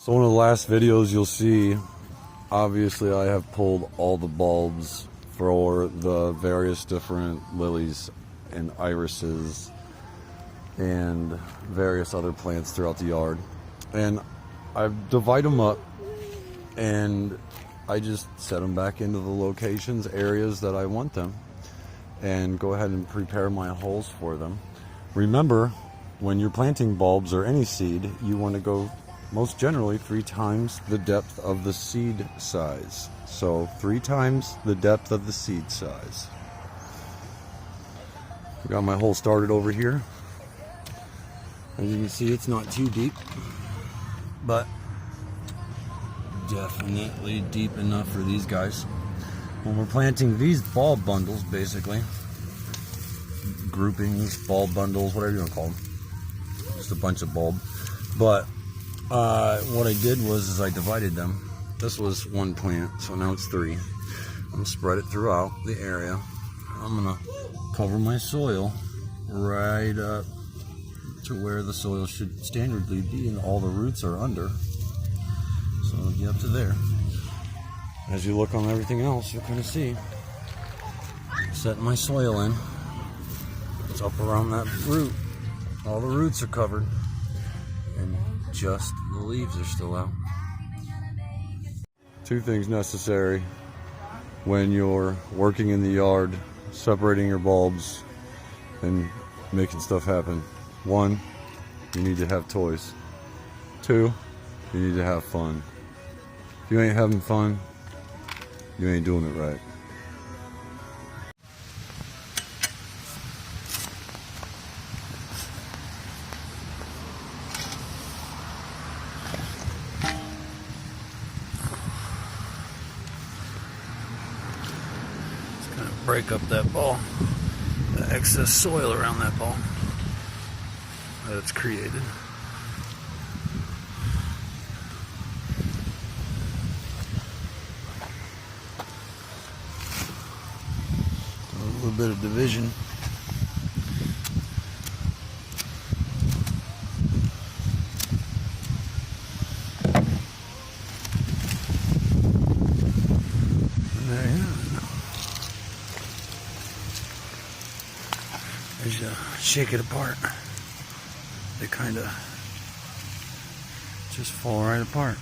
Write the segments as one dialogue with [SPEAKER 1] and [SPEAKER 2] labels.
[SPEAKER 1] So one of the last videos you'll see, obviously I have pulled all the bulbs for the various different lilies and irises and various other plants throughout the yard. And I divide them up and I just set them back into the locations, areas that I want them, and go ahead and prepare my holes for them. Remember, when you're planting bulbs or any seed, you want to go most generally 3 times the depth of the seed size. So 3 times the depth of the seed size. I got my hole started over here. As you can see, it's not too deep, but definitely deep enough for these guys. When we're planting these bulb bundles, basically, groupings, bulb bundles, whatever you want to call them, just a bunch of bulb. But what I did was I divided them. This was 1 plant, so now it's 3. I'm gonna spread it throughout the area. I'm gonna cover my soil right up to where the soil should standardly be, and all the roots are under, so it'll get up to there. As you look on everything else, you'll kind of see, setting my soil in, it's up around that root. All the roots are covered, and just the leaves are still out. 2 things necessary when you're working in the yard, separating your bulbs and making stuff happen. 1, you need to have toys. 2, you need to have fun. If you ain't having fun, you ain't doing it right. Just gonna break up that ball, the excess soil around that ball that it's created. A little bit of division. There you go. As you shake it apart, they kind of just fall right apart.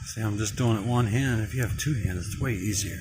[SPEAKER 1] See, I'm just doing it 1 hand. If you have 2 hands, it's way easier.